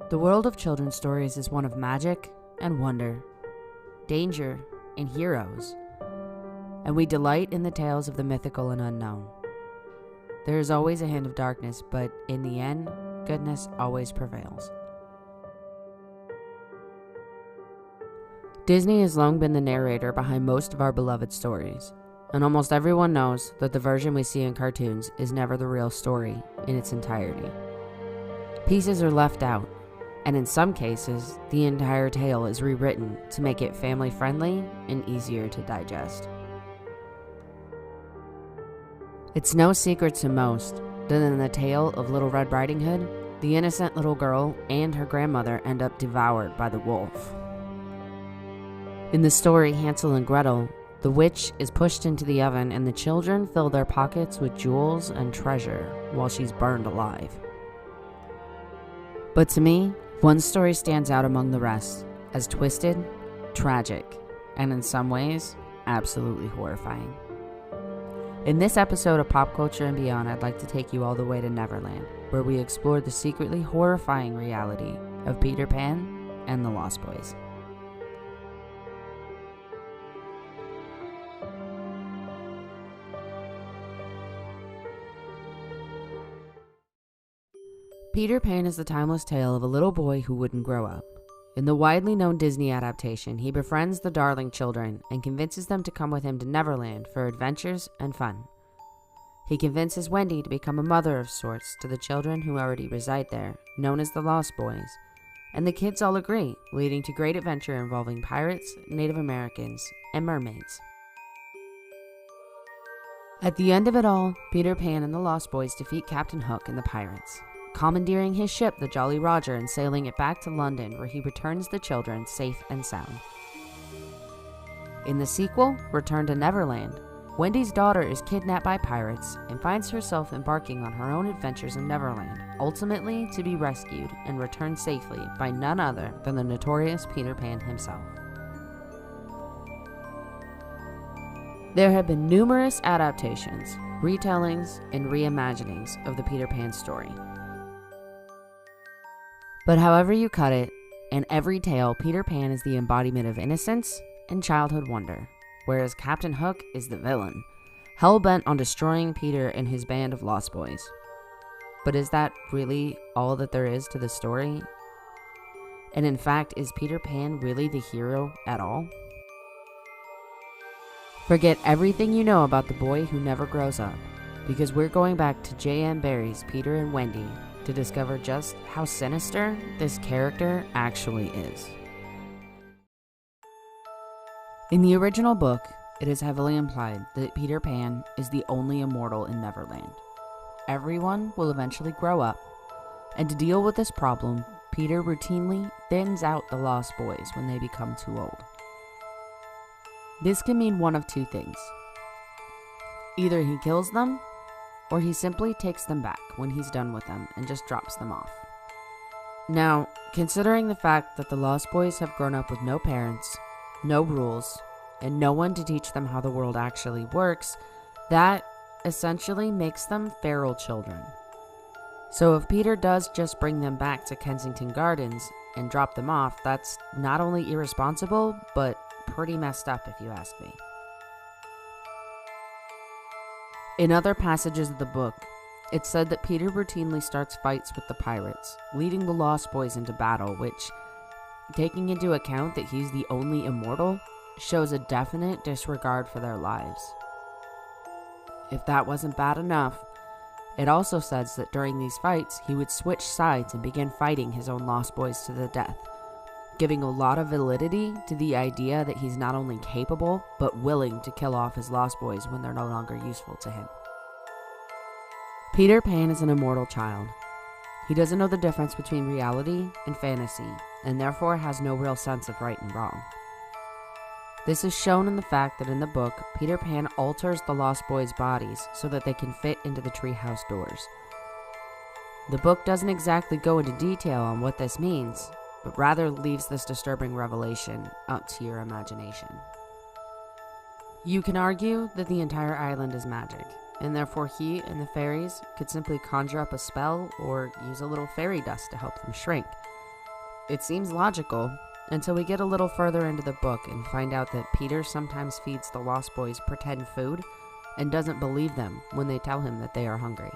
The world of children's stories is one of magic and wonder, danger and heroes, and we delight in the tales of the mythical and unknown. There is always a hint of darkness, but in the end, goodness always prevails. Disney has long been the narrator behind most of our beloved stories, and almost everyone knows that the version we see in cartoons is never the real story in its entirety. Pieces are left out, and in some cases, the entire tale is rewritten to make it family-friendly and easier to digest. It's no secret to most that in the tale of Little Red Riding Hood, the innocent little girl and her grandmother end up devoured by the wolf. In the story Hansel and Gretel, the witch is pushed into the oven and the children fill their pockets with jewels and treasure while she's burned alive. But to me, one story stands out among the rest as twisted, tragic, and in some ways, absolutely horrifying. In this episode of Pop Culture and Beyond, I'd like to take you all the way to Neverland, where we explore the secretly horrifying reality of Peter Pan and the Lost Boys. Peter Pan is the timeless tale of a little boy who wouldn't grow up. In the widely known Disney adaptation, he befriends the Darling children and convinces them to come with him to Neverland for adventures and fun. He convinces Wendy to become a mother of sorts to the children who already reside there, known as the Lost Boys, and the kids all agree, leading to great adventure involving pirates, Native Americans, and mermaids. At the end of it all, Peter Pan and the Lost Boys defeat Captain Hook and the pirates, commandeering his ship, the Jolly Roger, and sailing it back to London, where he returns the children safe and sound. In the sequel, Return to Neverland, Wendy's daughter is kidnapped by pirates and finds herself embarking on her own adventures in Neverland, ultimately to be rescued and returned safely by none other than the notorious Peter Pan himself. There have been numerous adaptations, retellings, and reimaginings of the Peter Pan story. But however you cut it, in every tale, Peter Pan is the embodiment of innocence and childhood wonder, whereas Captain Hook is the villain, hell-bent on destroying Peter and his band of Lost Boys. But is that really all that there is to the story? And in fact, is Peter Pan really the hero at all? Forget everything you know about the boy who never grows up, because we're going back to J.M. Barrie's Peter and Wendy to discover just how sinister this character actually is. In the original book, it is heavily implied that Peter Pan is the only immortal in Neverland. Everyone will eventually grow up, and to deal with this problem, Peter routinely thins out the Lost Boys when they become too old. This can mean one of two things. Either he kills them, or he simply takes them back when he's done with them and just drops them off. Now, considering the fact that the Lost Boys have grown up with no parents, no rules, and no one to teach them how the world actually works, that essentially makes them feral children. So if Peter does just bring them back to Kensington Gardens and drop them off, that's not only irresponsible, but pretty messed up if you ask me. In other passages of the book, it's said that Peter routinely starts fights with the pirates, leading the Lost Boys into battle, which, taking into account that he's the only immortal, shows a definite disregard for their lives. If that wasn't bad enough, it also says that during these fights, he would switch sides and begin fighting his own Lost Boys to the death, giving a lot of validity to the idea that he's not only capable, but willing to kill off his Lost Boys when they're no longer useful to him. Peter Pan is an immortal child. He doesn't know the difference between reality and fantasy, and therefore has no real sense of right and wrong. This is shown in the fact that in the book, Peter Pan alters the Lost Boys' bodies so that they can fit into the treehouse doors. The book doesn't exactly go into detail on what this means, but rather leaves this disturbing revelation up to your imagination. You can argue that the entire island is magic, and therefore he and the fairies could simply conjure up a spell or use a little fairy dust to help them shrink. it seems logical until we get a little further into the book and find out that Peter sometimes feeds the Lost Boys pretend food and doesn't believe them when they tell him that they are hungry.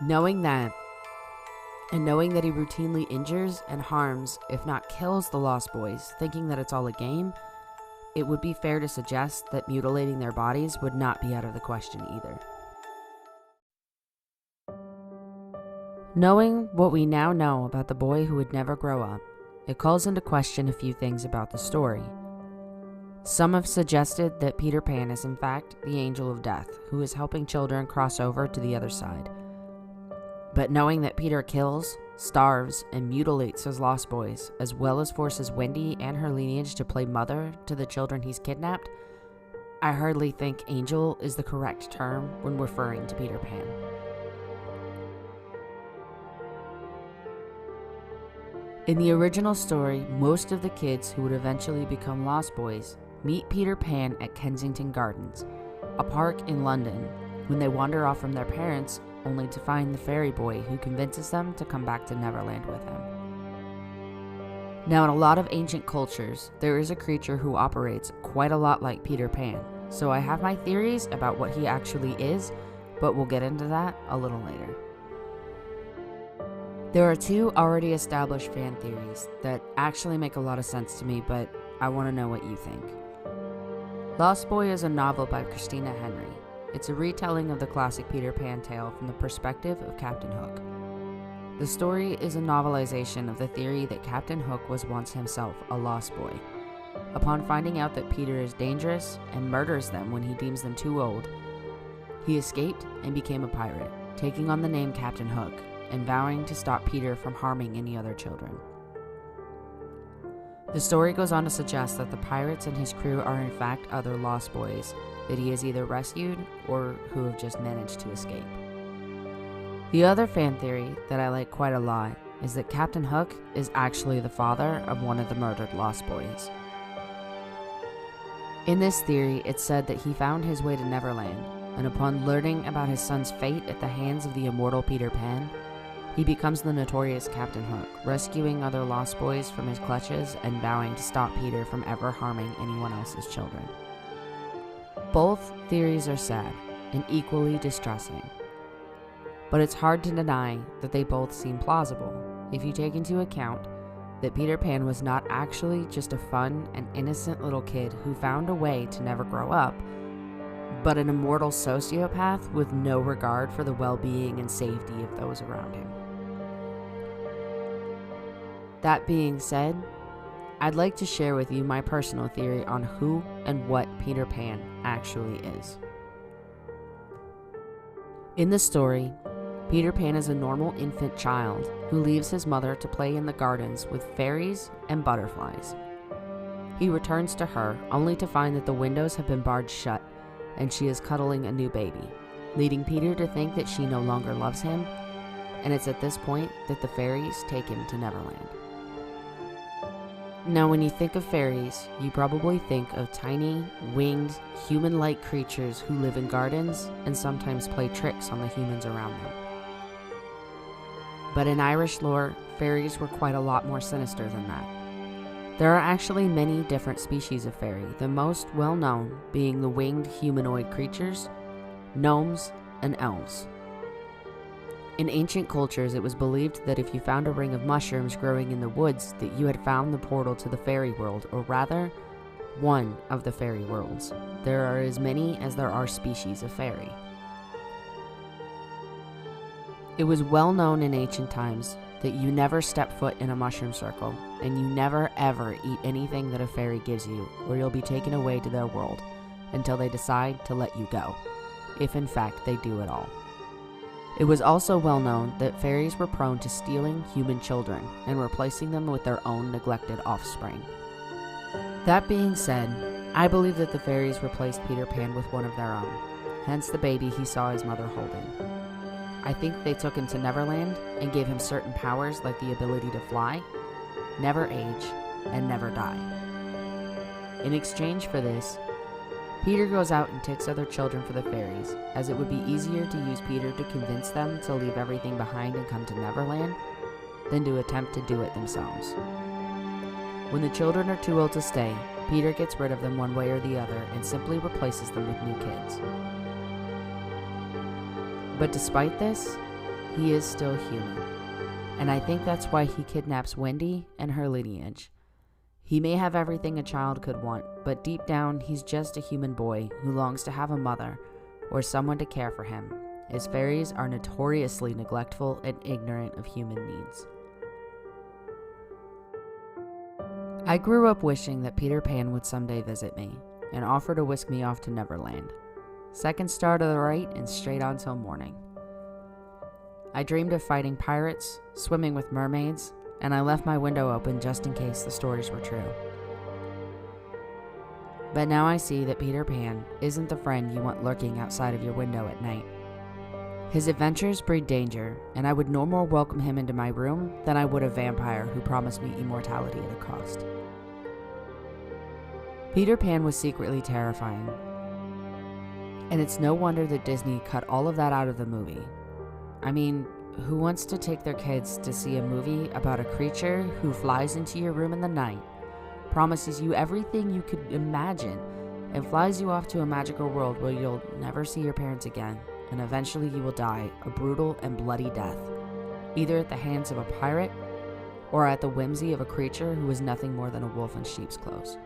Knowing that, and knowing that he routinely injures and harms, if not kills, the Lost Boys, thinking that it's all a game, it would be fair to suggest that mutilating their bodies would not be out of the question either. Knowing what we now know about the boy who would never grow up, it calls into question a few things about the story. Some have suggested that Peter Pan is in fact the angel of death, who is helping children cross over to the other side. But knowing that Peter kills, starves, and mutilates his Lost Boys, as well as forces Wendy and her lineage to play mother to the children he's kidnapped, I hardly think angel is the correct term when referring to Peter Pan. In the original story, most of the kids who would eventually become Lost Boys meet Peter Pan at Kensington Gardens, a park in London, when they wander off from their parents only to find the fairy boy who convinces them to come back to Neverland with him. Now, in a lot of ancient cultures, there is a creature who operates quite a lot like Peter Pan, so I have my theories about what he actually is, but we'll get into that a little later. There are two already established fan theories that actually make a lot of sense to me, but I want to know what you think. Lost Boy is a novel by Christina Henry. It's a retelling of the classic Peter Pan tale from the perspective of Captain Hook. The story is a novelization of the theory that Captain Hook was once himself a lost boy. Upon finding out that Peter is dangerous and murders them when he deems them too old, he escaped and became a pirate, taking on the name Captain Hook and vowing to stop Peter from harming any other children. The story goes on to suggest that the pirates and his crew are in fact other Lost Boys that he has either rescued or who have just managed to escape. The other fan theory that I like quite a lot is that Captain Hook is actually the father of one of the murdered Lost Boys. In this theory, it's said that he found his way to Neverland, and upon learning about his son's fate at the hands of the immortal Peter Pan, he becomes the notorious Captain Hook, rescuing other Lost Boys from his clutches and vowing to stop Peter from ever harming anyone else's children. Both theories are sad and equally distressing, but it's hard to deny that they both seem plausible if you take into account that Peter Pan was not actually just a fun and innocent little kid who found a way to never grow up, but an immortal sociopath with no regard for the well-being and safety of those around him. That being said, I'd like to share with you my personal theory on who and what Peter Pan actually is. In the story, Peter Pan is a normal infant child who leaves his mother to play in the gardens with fairies and butterflies. He returns to her only to find that the windows have been barred shut and she is cuddling a new baby, leading Peter to think that she no longer loves him, and it's at this point that the fairies take him to Neverland. Now, when you think of fairies, you probably think of tiny, winged, human-like creatures who live in gardens and sometimes play tricks on the humans around them. But in Irish lore, fairies were quite a lot more sinister than that. There are actually many different species of fairy, the most well-known being the winged humanoid creatures, gnomes, and elves. In ancient cultures, it was believed that if you found a ring of mushrooms growing in the woods, that you had found the portal to the fairy world, or rather, one of the fairy worlds. There are as many as there are species of fairy. It was well known in ancient times that you never step foot in a mushroom circle, and you never ever eat anything that a fairy gives you, or you'll be taken away to their world until they decide to let you go, if in fact they do at all. It was also well known that fairies were prone to stealing human children and replacing them with their own neglected offspring. That being said, I believe that the fairies replaced Peter Pan with one of their own, hence the baby he saw his mother holding. I think they took him to Neverland and gave him certain powers like the ability to fly, never age, and never die. In exchange for this, Peter goes out and takes other children for the fairies, as it would be easier to use Peter to convince them to leave everything behind and come to Neverland, than to attempt to do it themselves. When the children are too old to stay, Peter gets rid of them one way or the other and simply replaces them with new kids. But despite this, he is still human, and I think that's why he kidnaps Wendy and her lineage. He may have everything a child could want, but deep down, he's just a human boy who longs to have a mother or someone to care for him, as fairies are notoriously neglectful and ignorant of human needs. I grew up wishing that Peter Pan would someday visit me and offer to whisk me off to Neverland. Second star to the right and straight on till morning. I dreamed of fighting pirates, swimming with mermaids, and I left my window open just in case the stories were true. But now I see that Peter Pan isn't the friend you want lurking outside of your window at night. His adventures breed danger, and I would no more welcome him into my room than I would a vampire who promised me immortality at a cost. Peter Pan was secretly terrifying, and it's no wonder that Disney cut all of that out of the movie. I mean, who wants to take their kids to see a movie about a creature who flies into your room in the night, promises you everything you could imagine, and flies you off to a magical world where you'll never see your parents again, and eventually you will die a brutal and bloody death, either at the hands of a pirate or at the whimsy of a creature who is nothing more than a wolf in sheep's clothes?